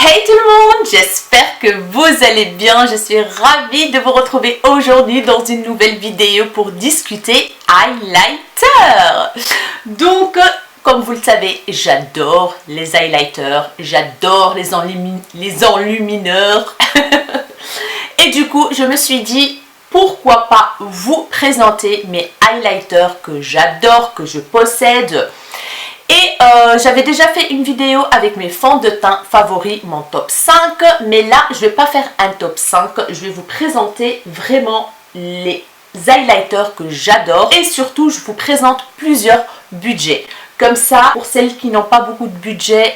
Hey tout le monde, j'espère que vous allez bien. Je suis ravie de vous retrouver aujourd'hui dans une nouvelle vidéo pour discuter highlighter. Donc, comme vous le savez, j'adore les highlighters, j'adore les enlumineurs. Et du coup, je me suis dit, pourquoi pas vous présenter mes highlighters que j'adore, que je possède. Et j'avais déjà fait une vidéo avec mes fonds de teint favoris, mon top 5. Mais là, je ne vais pas faire un top 5. Je vais vous présenter vraiment les highlighters que j'adore. Et surtout, je vous présente plusieurs budgets. Comme ça, pour celles qui n'ont pas beaucoup de budget,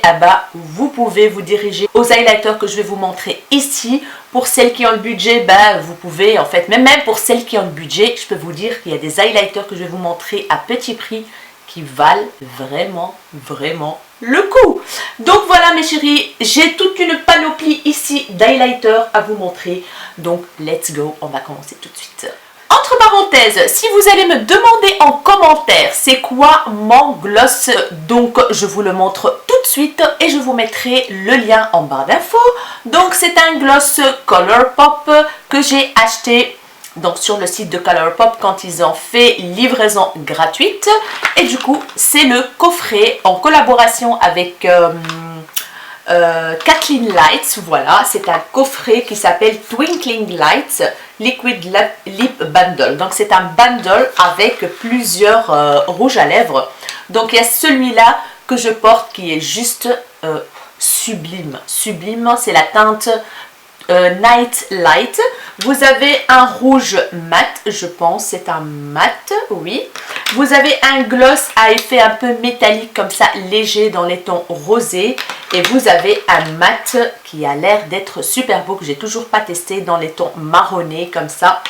vous pouvez vous diriger aux highlighters que je vais vous montrer ici. Pour celles qui ont le budget, vous pouvez, en fait, même pour celles qui ont le budget, je peux vous dire qu'il y a des highlighters que je vais vous montrer à petit prix qui valent vraiment le coup. Donc voilà mes chéris, j'ai toute une panoplie ici d'highlighters à vous montrer. Donc let's go, on va commencer tout de suite. Entre parenthèses, si vous allez me demander en commentaire c'est quoi mon gloss, donc je vous le montre tout de suite et je vous mettrai le lien en barre d'infos. Donc c'est un gloss Colourpop que j'ai acheté donc sur le site de Colourpop quand ils ont fait livraison gratuite. Et du coup c'est le coffret en collaboration avec Kathleen Lights. Voilà, c'est un coffret qui s'appelle Twinkling Lights Liquid Lip Bundle. Donc c'est un bundle avec plusieurs rouges à lèvres. Donc il y a celui-là que je porte qui est juste sublime. Sublime, c'est la teinte Night Light. Vous avez un rouge mat, je pense, c'est un mat, oui. Vous avez un gloss à effet un peu métallique comme ça, léger dans les tons rosés. Et vous avez un mat qui a l'air d'être super beau, que j'ai toujours pas testé, dans les tons marronnés comme ça.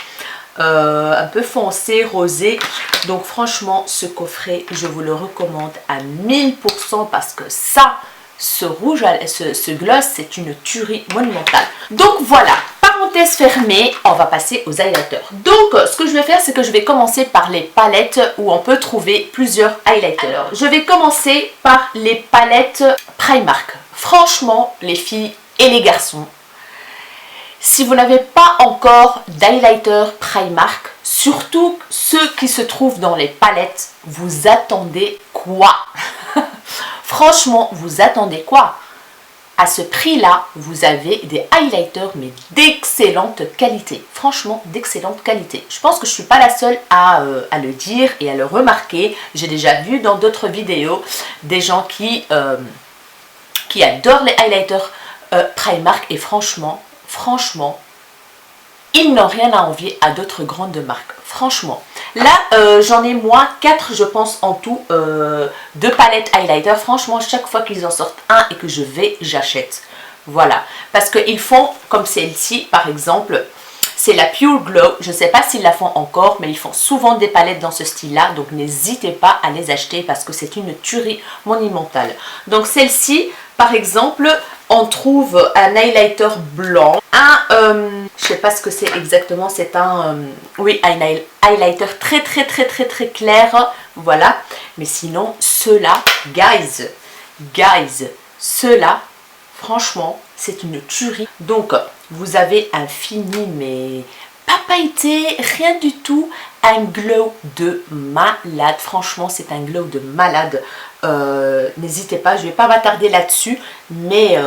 Un peu foncé, rosé. Donc franchement, ce coffret, je vous le recommande à 1000% parce que ça, ce rouge, ce gloss, c'est une tuerie monumentale. Donc voilà, parenthèse fermée, on va passer aux highlighters. Donc ce que je vais faire, c'est que je vais commencer par les palettes où on peut trouver plusieurs highlighters. Alors, je vais commencer par les palettes Primark. Franchement, les filles et les garçons, si vous n'avez pas encore d'highlighter Primark, surtout ceux qui se trouvent dans les palettes, vous attendez quoi? Franchement, vous attendez quoi? À ce prix-là, vous avez des highlighters, mais d'excellente qualité. Franchement, d'excellente qualité. Je pense que je ne suis pas la seule à le dire et à le remarquer. J'ai déjà vu dans d'autres vidéos des gens qui adorent les highlighters Primark. Et franchement, ils n'ont rien à envier à d'autres grandes marques. Franchement. Là, j'en ai moi 4, je pense, en tout, de palettes highlighter. Franchement, chaque fois qu'ils en sortent un et que je vais, j'achète. Voilà. Parce qu'ils font, comme celle-ci, par exemple, c'est la Pure Glow. Je ne sais pas s'ils la font encore, mais ils font souvent des palettes dans ce style-là. Donc, n'hésitez pas à les acheter parce que c'est une tuerie monumentale. Donc, celle-ci, par exemple, on trouve un highlighter blanc. Je sais pas ce que c'est exactement, c'est un highlighter très clair, voilà. Mais sinon, ceux-là, guys, ceux-là, franchement, c'est une tuerie. Donc, vous avez un fini, mais pas pailleté, rien du tout, un glow de malade. Franchement, c'est un glow de malade. N'hésitez pas, je ne vais pas m'attarder là-dessus, mais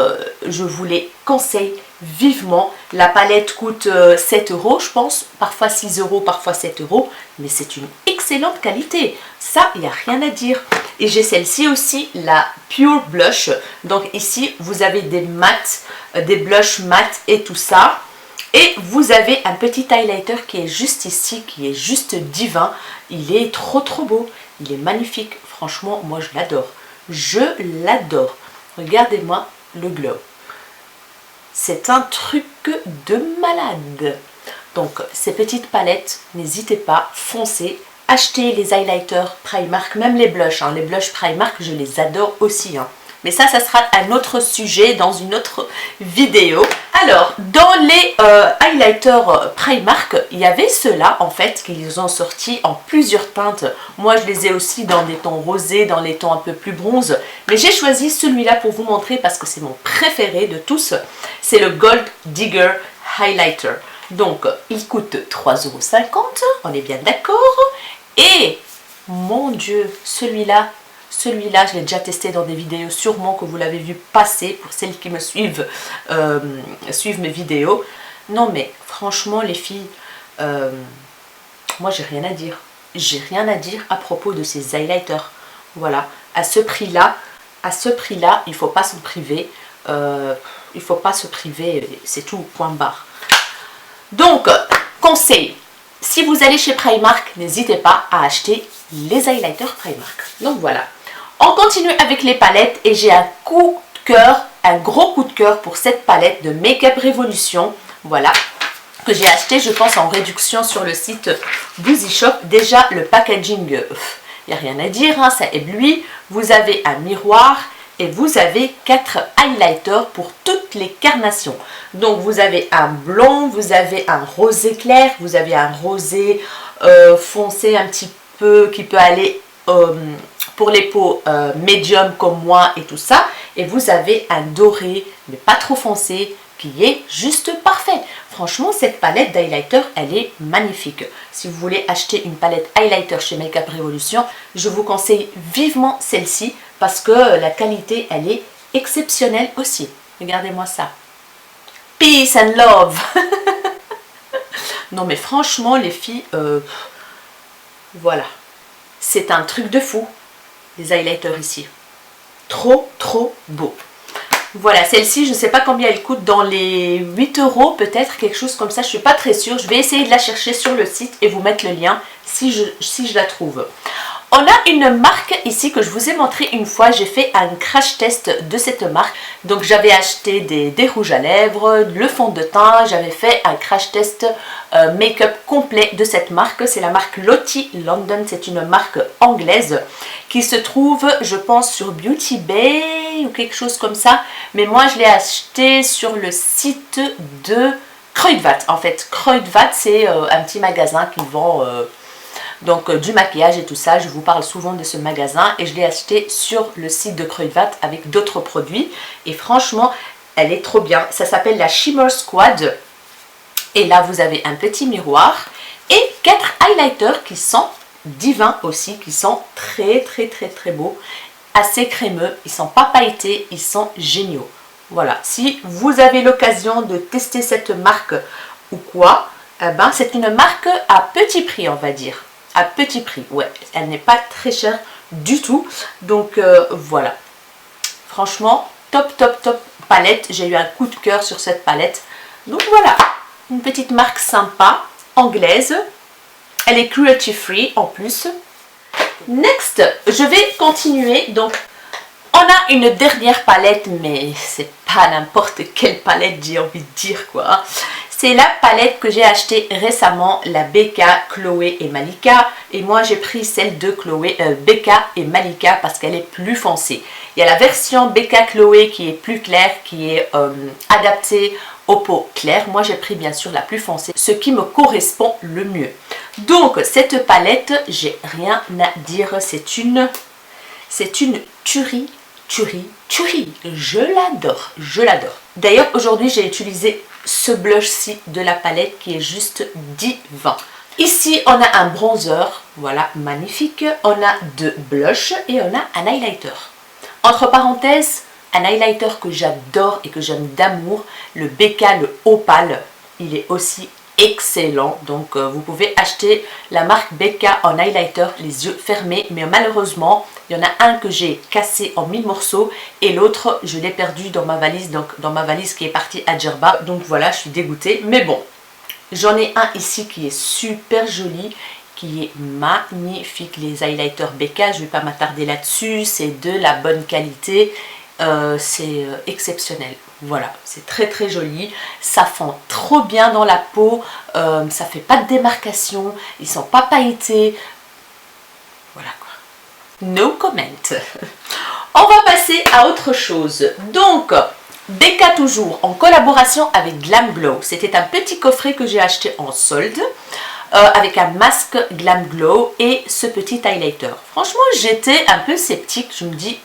je vous les conseille vivement. La palette coûte 7 €, je pense, parfois 6 €, parfois 7 €, mais c'est une excellente qualité. Ça, il n'y a rien à dire. Et j'ai celle-ci aussi, la Pure Blush. Donc ici, vous avez des mats, des blushs mat et tout ça. Et vous avez un petit highlighter qui est juste ici, qui est juste divin. Il est trop beau, il est magnifique. Franchement, moi je l'adore. Je l'adore. Regardez-moi le glow. C'est un truc de malade. Donc, ces petites palettes, n'hésitez pas, foncez. Achetez les highlighters Primark, même les blushs. Les blushs Primark, je les adore aussi. Mais ça sera un autre sujet dans une autre vidéo. Alors, dans les highlighters Primark, il y avait ceux-là, en fait, qu'ils ont sortis en plusieurs teintes. Moi, je les ai aussi dans des tons rosés, dans les tons un peu plus bronze. Mais j'ai choisi celui-là pour vous montrer parce que c'est mon préféré de tous. C'est le Gold Digger Highlighter. Donc, il coûte 3,50 €, on est bien d'accord. Et, mon Dieu, celui-là, je l'ai déjà testé dans des vidéos, sûrement que vous l'avez vu passer pour celles qui me suivent, suivent mes vidéos. Non mais, franchement les filles, moi j'ai rien à dire. J'ai rien à dire à propos de ces highlighters. Voilà, à ce prix-là, il ne faut pas s'en priver. Il ne faut pas se priver, c'est tout, point barre. Donc, conseil, si vous allez chez Primark, n'hésitez pas à acheter les highlighters Primark. Donc voilà. On continue avec les palettes et j'ai un coup de cœur, un gros coup de cœur pour cette palette de Make Up Revolution. Voilà, que j'ai acheté, je pense, en réduction sur le site Boozy Shop. Déjà, le packaging, il n'y a rien à dire, hein, ça éblouit. Vous avez un miroir et vous avez 4 highlighters pour toutes les carnations. Donc, vous avez un blond, vous avez un rosé clair, vous avez un rosé foncé un petit peu qui peut aller pour les peaux médium comme moi et tout ça. Et vous avez un doré, mais pas trop foncé, qui est juste parfait. Franchement, cette palette d'highlighter, elle est magnifique. Si vous voulez acheter une palette highlighter chez Make Up Revolution, je vous conseille vivement celle-ci parce que la qualité, elle est exceptionnelle aussi. Regardez-moi ça. Peace and love. Non mais franchement, les filles, voilà. C'est un truc de fou, les highlighters ici. Trop, trop beau. Voilà, celle-ci, je ne sais pas combien elle coûte, dans les 8 € peut-être, quelque chose comme ça, je ne suis pas très sûre. Je vais essayer de la chercher sur le site et vous mettre le lien si je la trouve. On a une marque ici que je vous ai montré une fois, j'ai fait un crash test de cette marque. Donc j'avais acheté des rouges à lèvres, le fond de teint, j'avais fait un crash test make-up complet de cette marque. C'est la marque Lottie London, c'est une marque anglaise qui se trouve, je pense, sur Beauty Bay ou quelque chose comme ça. Mais moi je l'ai acheté sur le site de Kruidvat. En fait, Kruidvat c'est un petit magasin qui vend... donc du maquillage et tout ça, je vous parle souvent de ce magasin et je l'ai acheté sur le site de Kruidvat avec d'autres produits et franchement elle est trop bien. Ça s'appelle la Shimmer Squad et là vous avez un petit miroir et 4 highlighters qui sont divins aussi, qui sont très très très très beaux, assez crémeux, ils sont pas pailletés, ils sont géniaux. Voilà, si vous avez l'occasion de tester cette marque ou quoi, eh ben, c'est une marque à petit prix on va dire. À petit prix, ouais, elle n'est pas très chère du tout, donc voilà, franchement, top, top, top palette, j'ai eu un coup de cœur sur cette palette, donc voilà, une petite marque sympa, anglaise, elle est cruelty free en plus. Next, je vais continuer, donc on a une dernière palette, mais c'est pas n'importe quelle palette, j'ai envie de dire quoi. C'est la palette que j'ai achetée récemment, la Becca, Chloé et Malika. Et moi j'ai pris celle de Chloé, Becca et Malika parce qu'elle est plus foncée. Il y a la version Becca Chloé qui est plus claire, qui est adaptée aux peaux claires. Moi j'ai pris bien sûr la plus foncée, ce qui me correspond le mieux. Donc cette palette, j'ai rien à dire, c'est une tuerie. Je l'adore, je l'adore. D'ailleurs aujourd'hui j'ai utilisé ce blush-ci de la palette qui est juste divin. Ici on a un bronzer, voilà, magnifique. On a 2 blushs et on a un highlighter. Entre parenthèses, un highlighter que j'adore et que j'aime d'amour, le Becca, le Opale. Il est aussi excellent, donc vous pouvez acheter la marque Becca en highlighter les yeux fermés, mais malheureusement il y en a un que j'ai cassé en 1000 morceaux et l'autre je l'ai perdu dans ma valise, donc dans ma valise qui est partie à Djerba, donc voilà, je suis dégoûtée, mais bon, j'en ai un ici qui est super joli, qui est magnifique, les highlighters Becca, je ne vais pas m'attarder là-dessus, c'est de la bonne qualité. C'est exceptionnel, voilà, c'est très très joli, ça fond trop bien dans la peau, ça fait pas de démarcation, ils sont pas pailletés, voilà quoi, no comment. On va passer à autre chose. Donc, Becca toujours en collaboration avec Glam Glow. C'était un petit coffret que j'ai acheté en solde avec un masque Glam Glow et ce petit highlighter. Franchement, j'étais un peu sceptique. Je me dis,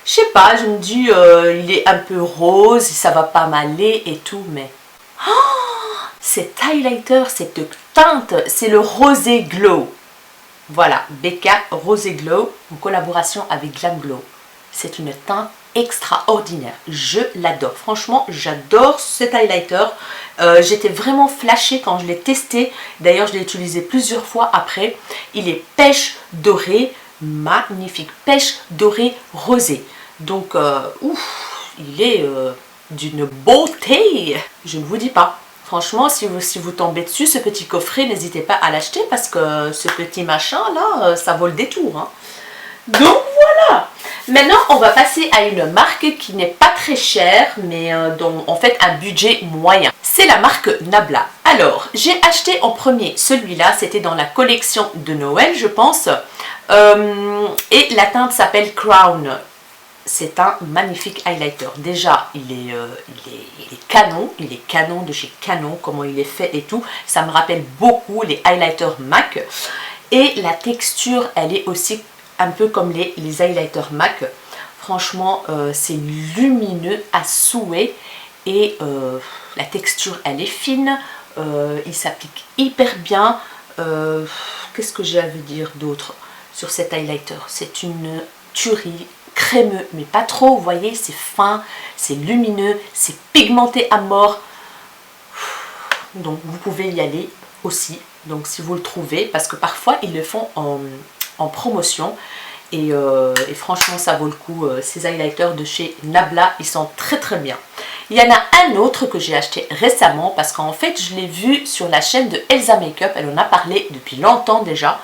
je sais pas, je me dis, il est un peu rose, ça va pas m'aller et tout, mais... Oh, cet highlighter, cette teinte, c'est le Rosé Glow. Voilà, Becca Rosé Glow en collaboration avec Glam Glow. C'est une teinte extraordinaire, je l'adore. Franchement, j'adore cet highlighter. J'étais vraiment flashée quand je l'ai testé. D'ailleurs, je l'ai utilisé plusieurs fois après. Il est pêche dorée, magnifique, pêche dorée rosée. Donc, ouf, il est d'une beauté. Je ne vous dis pas. Franchement, si vous tombez dessus, ce petit coffret, n'hésitez pas à l'acheter parce que ce petit machin là, ça vaut le détour. Hein. Donc voilà. Maintenant, on va passer à une marque qui n'est pas très chère, mais dont on fait un budget moyen. C'est la marque Nabla. Alors, j'ai acheté en premier celui-là, c'était dans la collection de Noël, je pense. Et la teinte s'appelle Crown. C'est un magnifique highlighter. Déjà, il est canon de chez Canon, comment il est fait et tout. Ça me rappelle beaucoup les highlighters MAC. Et la texture, elle est aussi un peu comme les highlighters MAC. Franchement, c'est lumineux à souhait. Et la texture, elle est fine. Il s'applique hyper bien. Qu'est-ce que j'ai à vous dire d'autre sur cet highlighter? C'est une tuerie. Crémeux, mais pas trop, vous voyez, c'est fin, c'est lumineux, c'est pigmenté à mort. Donc vous pouvez y aller aussi, donc si vous le trouvez, parce que parfois ils le font en promotion. Et franchement ça vaut le coup, ces highlighters de chez Nabla, ils sont très très bien. Il y en a un autre que j'ai acheté récemment, parce qu'en fait je l'ai vu sur la chaîne de Elsa Makeup, elle en a parlé depuis longtemps déjà.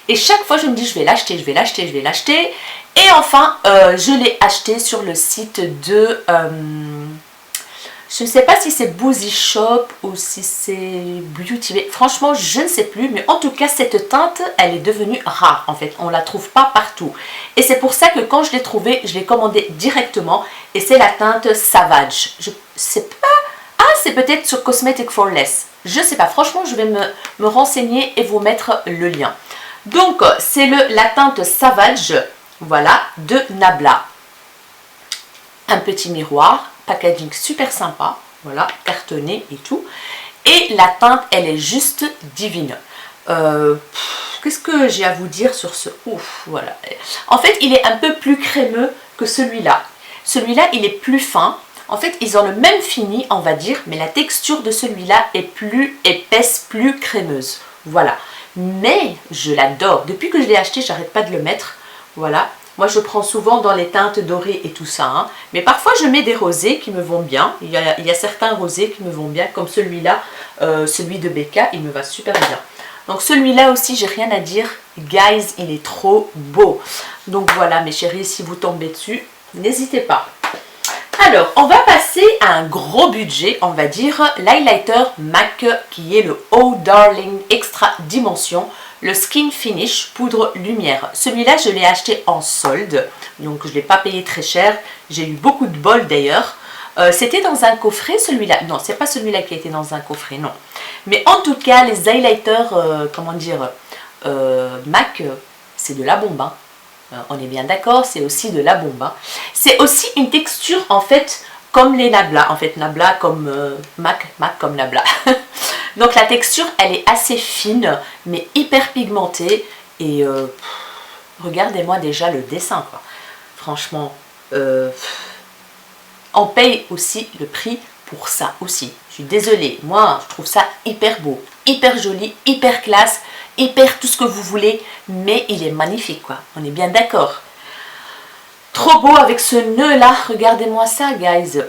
Et chaque fois, je me dis, je vais l'acheter, je vais l'acheter, je vais l'acheter. Et enfin, je l'ai acheté sur le site de... je ne sais pas si c'est Boozy Shop ou si c'est Beauty Bay. Franchement, je ne sais plus. Mais en tout cas, cette teinte, elle est devenue rare, en fait. On ne la trouve pas partout. Et c'est pour ça que quand je l'ai trouvée, je l'ai commandée directement. Et c'est la teinte Savage. Je sais pas... Ah, c'est peut-être sur Cosmetic for Less. Je ne sais pas. Franchement, je vais me renseigner et vous mettre le lien. Donc, c'est la teinte Savage, voilà, de Nabla. Un petit miroir, packaging super sympa, voilà, cartonné et tout. Et la teinte, elle est juste divine. Qu'est-ce que j'ai à vous dire sur ce... Ouf, voilà. En fait, il est un peu plus crémeux que celui-là. Celui-là, il est plus fin. En fait, ils ont le même fini, on va dire, mais la texture de celui-là est plus épaisse, plus crémeuse. Voilà. Mais je l'adore. Depuis que je l'ai acheté, j'arrête pas de le mettre. Voilà. Moi, je prends souvent dans les teintes dorées et tout ça. Hein. Mais parfois, je mets des rosés qui me vont bien. Il y a certains rosés qui me vont bien, comme celui-là, celui de Becca. Il me va super bien. Donc, celui-là aussi, j'ai rien à dire. Guys, il est trop beau. Donc, voilà, mes chéris, si vous tombez dessus, n'hésitez pas. Alors, on va passer à un gros budget, on va dire, l'highlighter MAC qui est le Oh Darling Extra Dimension, le Skin Finish Poudre Lumière. Celui-là, je l'ai acheté en solde, donc je ne l'ai pas payé très cher. J'ai eu beaucoup de bol d'ailleurs. C'était dans un coffret celui-là. Non, c'est pas celui-là qui était dans un coffret, non. Mais en tout cas, les highlighters, comment dire, MAC, c'est de la bombe, hein. On est bien d'accord, c'est aussi de la bombe. Hein. C'est aussi une texture en fait comme les Nabla. En fait, Nabla comme MAC comme Nabla. Donc la texture, elle est assez fine, mais hyper pigmentée. Et regardez-moi déjà le dessin, quoi. Franchement, on paye aussi le prix pour ça aussi. Je suis désolée, moi je trouve ça hyper beau, hyper joli, hyper classe, hyper tout ce que vous voulez, mais il est magnifique quoi, on est bien d'accord. Trop beau avec ce nœud là, regardez-moi ça guys.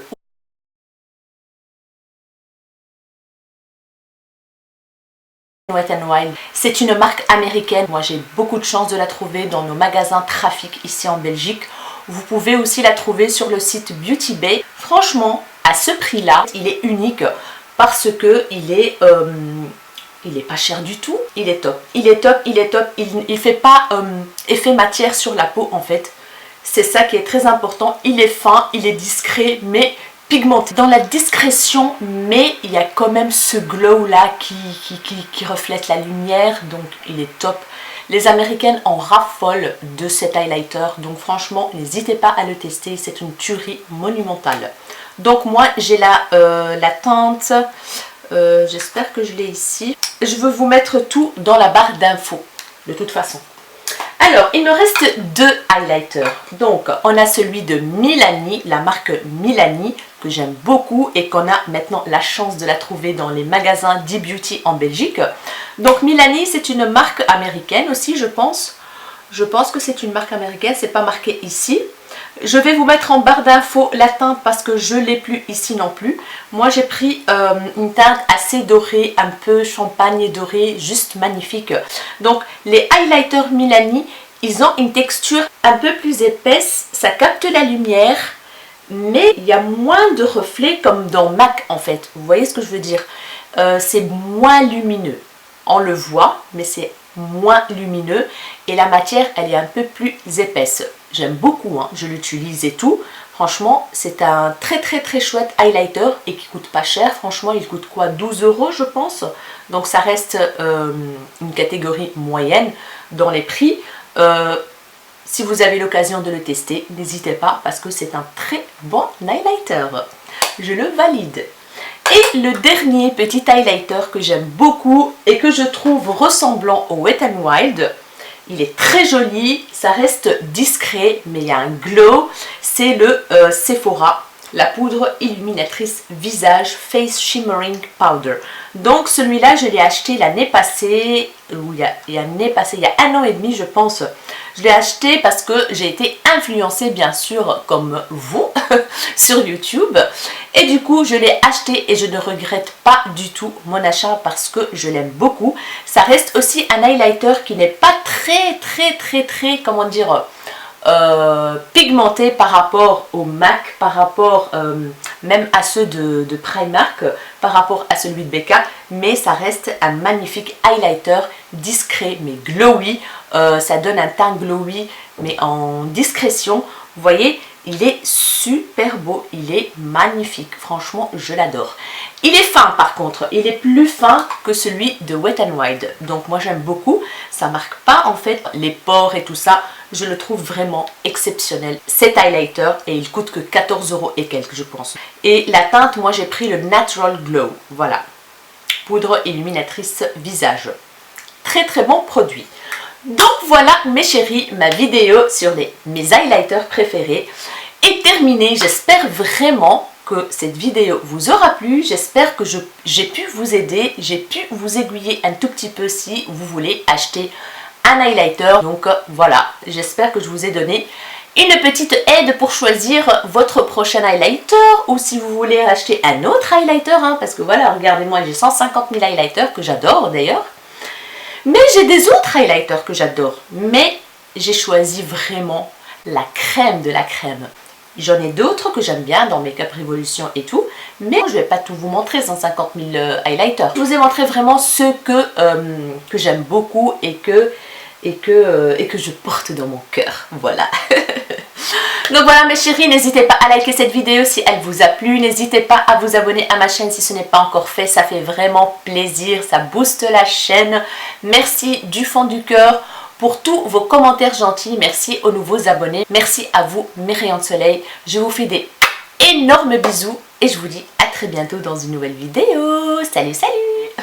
Wet n Wild, c'est une marque américaine, moi j'ai beaucoup de chance de la trouver dans nos magasins Trafic ici en Belgique. Vous pouvez aussi la trouver sur le site Beauty Bay. Franchement, à ce prix-là, il est unique parce que il est pas cher du tout. Il est top, il est top, il est top. Il fait pas effet matière sur la peau en fait. C'est ça qui est très important. Il est fin, il est discret, mais pigmenté. Dans la discrétion, mais il y a quand même ce glow là qui reflète la lumière, donc il est top. Les Américaines en raffolent de cet highlighter, donc franchement n'hésitez pas à le tester, c'est une tuerie monumentale. Donc moi j'ai la teinte, j'espère que je l'ai ici. Je veux vous mettre tout dans la barre d'infos de toute façon. Alors, il me reste deux highlighters. Donc, on a celui de Milani, la marque Milani, que j'aime beaucoup et qu'on a maintenant la chance de la trouver dans les magasins d'e-beauty en Belgique. Donc, Milani, c'est une marque américaine aussi, je pense. Je pense que c'est une marque américaine, c'est pas marqué ici. Je vais vous mettre en barre d'infos la teinte parce que je ne l'ai plus ici non plus. Moi j'ai pris une teinte assez dorée, un peu champagne et dorée, juste magnifique. Donc les highlighters Milani, ils ont une texture un peu plus épaisse, ça capte la lumière, mais il y a moins de reflets comme dans MAC en fait. Vous voyez ce que je veux dire? C'est moins lumineux. On le voit, mais c'est moins lumineux et la matière elle est un peu plus épaisse. J'aime beaucoup, hein, je l'utilise et tout. Franchement, c'est un très chouette highlighter et qui coûte pas cher. Franchement, il coûte quoi? 12 € je pense. Donc ça reste une catégorie moyenne dans les prix. Si vous avez l'occasion de le tester, n'hésitez pas parce que c'est un très bon highlighter. Je le valide. Et le dernier petit highlighter que j'aime beaucoup et que je trouve ressemblant au Wet n Wild, il est très joli, ça reste discret mais il y a un glow, c'est le Sephora, la poudre illuminatrice visage Face Shimmering Powder. Donc celui-là je l'ai acheté l'année passée, ou il y a un an et demi je pense. Je l'ai acheté parce que j'ai été influencée bien sûr comme vous sur YouTube. Et du coup je l'ai acheté et je ne regrette pas du tout mon achat parce que je l'aime beaucoup. Ça reste aussi un highlighter qui n'est pas très comment dire pigmenté par rapport au MAC, par rapport même à ceux de Primark, par rapport à celui de Becca, mais ça reste un magnifique highlighter discret mais glowy. Ça donne un teint glowy mais en discrétion. Vous voyez, il est super beau, il est magnifique, franchement je l'adore. Il est fin par contre, il est plus fin que celui de Wet n Wild, donc moi j'aime beaucoup, ça marque pas en fait les pores et tout ça, je le trouve vraiment exceptionnel cet highlighter et il coûte que 14 € et quelques je pense. Et la teinte, moi j'ai pris le Natural Glow, voilà, poudre illuminatrice visage, très bon produit. Donc voilà mes chéris, ma vidéo sur mes highlighters préférés est terminée. J'espère vraiment que cette vidéo vous aura plu. J'espère que j'ai pu vous aider, j'ai pu vous aiguiller un tout petit peu si vous voulez acheter un highlighter. Donc voilà, j'espère que je vous ai donné une petite aide pour choisir votre prochain highlighter, ou si vous voulez acheter un autre highlighter, hein, parce que voilà, regardez-moi, j'ai 150 000 highlighters que j'adore d'ailleurs. Mais j'ai des autres highlighters que j'adore. Mais j'ai choisi vraiment la crème de la crème. J'en ai d'autres que j'aime bien dans Makeup Revolution et tout. Mais je ne vais pas tout vous montrer, 150 000 highlighters. Je vous ai montré vraiment ceux que j'aime beaucoup et que je porte dans mon cœur. Voilà. Donc voilà mes chéris, n'hésitez pas à liker cette vidéo si elle vous a plu. N'hésitez pas à vous abonner à ma chaîne si ce n'est pas encore fait. Ça fait vraiment plaisir, ça booste la chaîne. Merci du fond du cœur pour tous vos commentaires gentils. Merci aux nouveaux abonnés. Merci à vous mes rayons de soleil. Je vous fais des énormes bisous et je vous dis à très bientôt dans une nouvelle vidéo. Salut, salut!